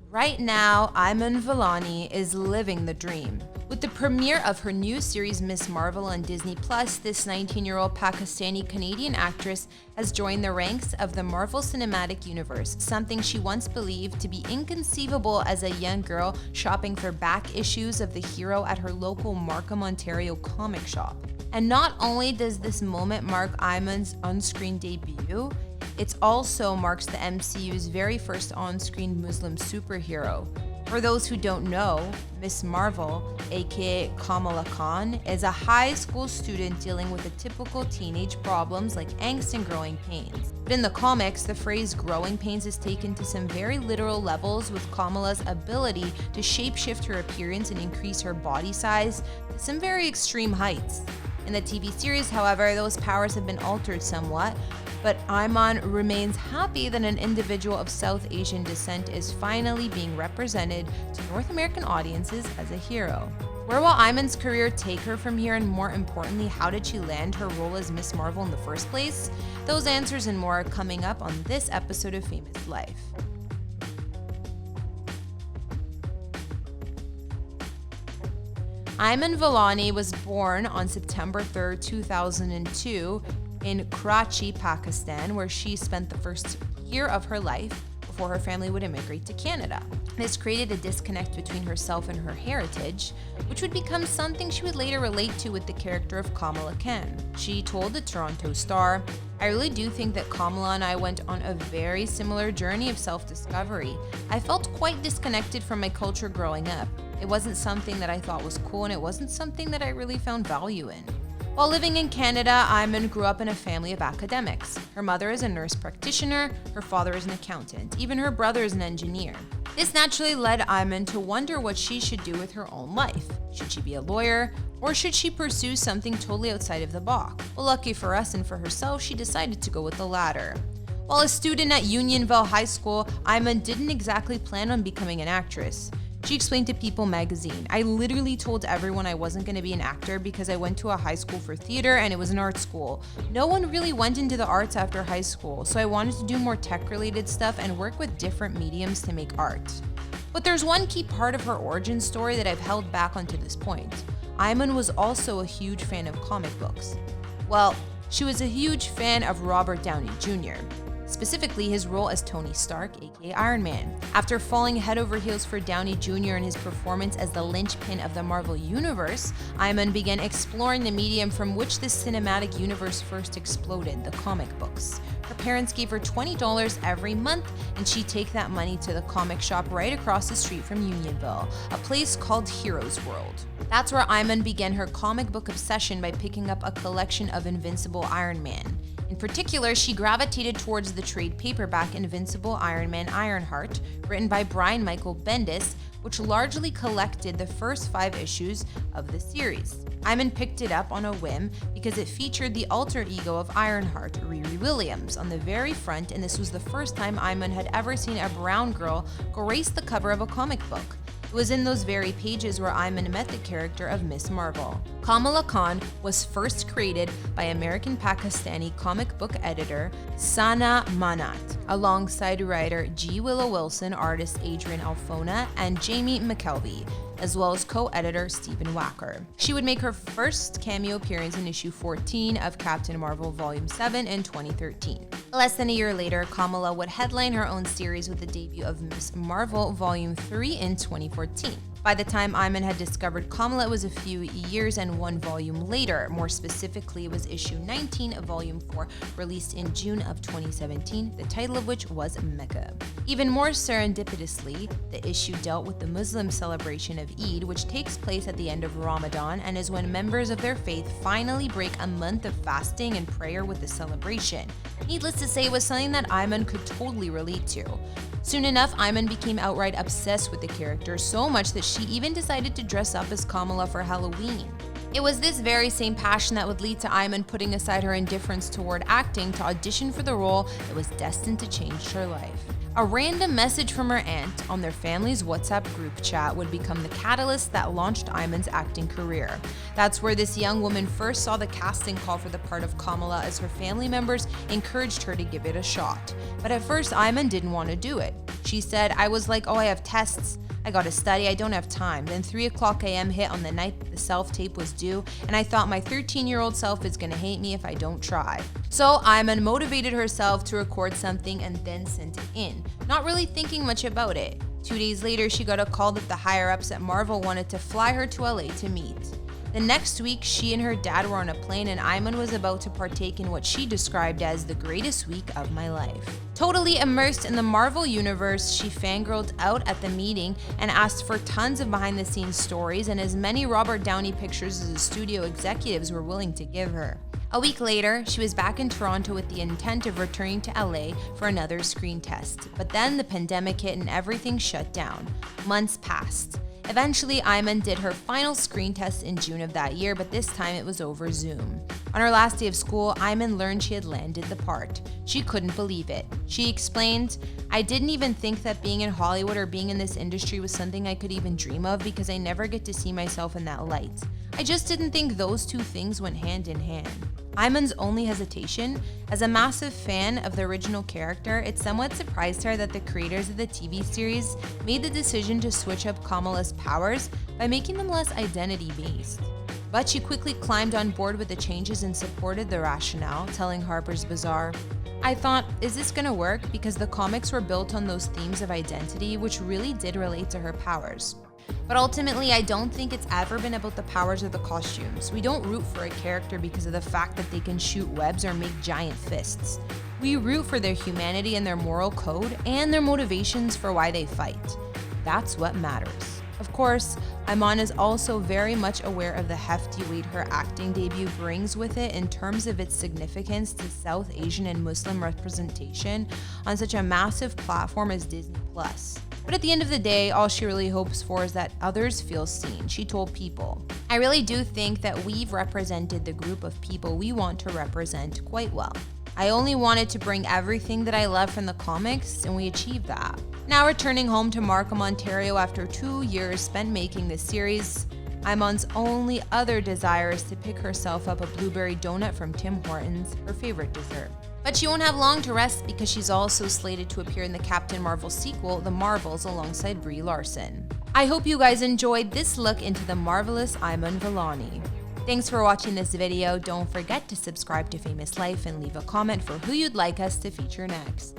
Right now, Iman Vellani is living the dream. With the premiere of her new series Miss Marvel on Disney+, this 19-year-old Pakistani-Canadian actress has joined the ranks of the Marvel Cinematic Universe, something she once believed to be inconceivable as a young girl shopping for back issues of the hero at her local Markham, Ontario comic shop. And not only does this moment mark Iman's on-screen debut, it also marks the MCU's very first on-screen Muslim superhero. For those who don't know, Miss Marvel, aka Kamala Khan, is a high school student dealing with the typical teenage problems like angst and growing pains. But in the comics, the phrase growing pains is taken to some very literal levels, with Kamala's ability to shapeshift her appearance and increase her body size to some very extreme heights. In the TV series, however, those powers have been altered somewhat, but Iman remains happy that an individual of South Asian descent is finally being represented to North American audiences as a hero. Where will Iman's career take her from here, and more importantly, how did she land her role as Miss Marvel in the first place? Those answers and more are coming up on this episode of Famous Life. Iman Vellani was born on September 3, 2002 in Karachi, Pakistan, where she spent the first year of her life before her family would immigrate to Canada. This created a disconnect between herself and her heritage, which would become something she would later relate to with the character of Kamala Khan. She told the Toronto Star, "I really do think that Kamala and I went on a very similar journey of self-discovery. I felt quite disconnected from my culture growing up. It wasn't something that I thought was cool, and it wasn't something that I really found value in." While living in Canada, Iman grew up in a family of academics. Her mother is a nurse practitioner, her father is an accountant, even her brother is an engineer. This naturally led Iman to wonder what she should do with her own life. Should she be a lawyer, or should she pursue something totally outside of the box? Well, lucky for us and for herself, she decided to go with the latter. While a student at Unionville High School, Iman didn't exactly plan on becoming an actress. She explained to People magazine, "I literally told everyone I wasn't going to be an actor because I went to a high school for theater and it was an art school. No one really went into the arts after high school, so I wanted to do more tech-related stuff and work with different mediums to make art." But there's one key part of her origin story that I've held back onto this point. Iman was also a huge fan of comic books. Well, she was a huge fan of Robert Downey Jr., specifically his role as Tony Stark, aka Iron Man. After falling head over heels for Downey Jr. in his performance as the linchpin of the Marvel Universe, Iman began exploring the medium from which this cinematic universe first exploded, the comic books. Her parents gave her $20 every month, and she'd take that money to the comic shop right across the street from Unionville, a place called Heroes World. That's where Iman began her comic book obsession by picking up a collection of Invincible Iron Man. In particular, she gravitated towards the trade paperback Invincible Iron Man Ironheart, written by Brian Michael Bendis, which largely collected the first 5 issues of the series. Iman picked it up on a whim because it featured the alter ego of Ironheart, Riri Williams, on the very front, and this was the first time Iman had ever seen a brown girl grace the cover of a comic book. It was in those very pages where Iman met the character of Miss Marvel. Kamala Khan was first created by American Pakistani comic book editor Sana Manat, alongside writer G. Willow Wilson, artist Adrian Alfona, and Jamie McKelvey, as well as co-editor Stephen Wacker. She would make her first cameo appearance in issue 14 of Captain Marvel Volume 7 in 2013. Less than a year later, Kamala would headline her own series with the debut of Miss Marvel Volume 3 in 2014. By the time Iman had discovered Kamala, it was a few years and 1 volume later. More specifically, it was issue 19 of Volume 4, released in June of 2017, the title of which was Mecca. Even more serendipitously, the issue dealt with the Muslim celebration of Eid, which takes place at the end of Ramadan and is when members of their faith finally break a month of fasting and prayer with the celebration. Needless to say, it was something that Iman could totally relate to. Soon enough, Iman became outright obsessed with the character, so much that she even decided to dress up as Kamala for Halloween. It was this very same passion that would lead to Iman putting aside her indifference toward acting to audition for the role that was destined to change her life. A random message from her aunt on their family's WhatsApp group chat would become the catalyst that launched Iman's acting career. That's where this young woman first saw the casting call for the part of Kamala, as her family members encouraged her to give it a shot. But at first, Iman didn't want to do it. She said, "I was like, oh, I have tests. I gotta study, I don't have time." Then 3:00 a.m. hit on the night that the self-tape was due, and I thought my 13-year-old self is gonna hate me if I don't try. So Iman motivated herself to record something and then sent it in, not really thinking much about it. 2 days later, she got a call that the higher-ups at Marvel wanted to fly her to LA to meet. The next week, she and her dad were on a plane, and Iman was about to partake in what she described as the greatest week of my life. Totally immersed in the Marvel universe, she fangirled out at the meeting and asked for tons of behind-the-scenes stories and as many Robert Downey pictures as the studio executives were willing to give her. A week later, she was back in Toronto with the intent of returning to LA for another screen test. But then the pandemic hit and everything shut down. Months passed. Eventually, Iman did her final screen test in June of that year, but this time it was over Zoom. On her last day of school, Iman learned she had landed the part. She couldn't believe it. She explained, "I didn't even think that being in Hollywood or being in this industry was something I could even dream of because I never get to see myself in that light. I just didn't think those two things went hand in hand." Iman's only hesitation, as a massive fan of the original character, it somewhat surprised her that the creators of the TV series made the decision to switch up Kamala's powers by making them less identity-based. But she quickly climbed on board with the changes and supported the rationale, telling Harper's Bazaar, "I thought, is this gonna work? Because the comics were built on those themes of identity, which really did relate to her powers. But ultimately, I don't think it's ever been about the powers or the costumes. We don't root for a character because of the fact that they can shoot webs or make giant fists. We root for their humanity and their moral code and their motivations for why they fight. That's what matters." Of course, Iman is also very much aware of the hefty weight her acting debut brings with it in terms of its significance to South Asian and Muslim representation on such a massive platform as Disney+. But at the end of the day, all she really hopes for is that others feel seen. She told People, "I really do think that we've represented the group of people we want to represent quite well. I only wanted to bring everything that I love from the comics, and we achieved that." Now returning home to Markham, Ontario after 2 years spent making this series, Iman's only other desire is to pick herself up a blueberry donut from Tim Hortons, her favorite dessert. But she won't have long to rest because she's also slated to appear in the Captain Marvel sequel, The Marvels, alongside Brie Larson. I hope you guys enjoyed this look into the marvelous Iman Vellani. Thanks for watching this video. Don't forget to subscribe to Famous Life and leave a comment for who you'd like us to feature next.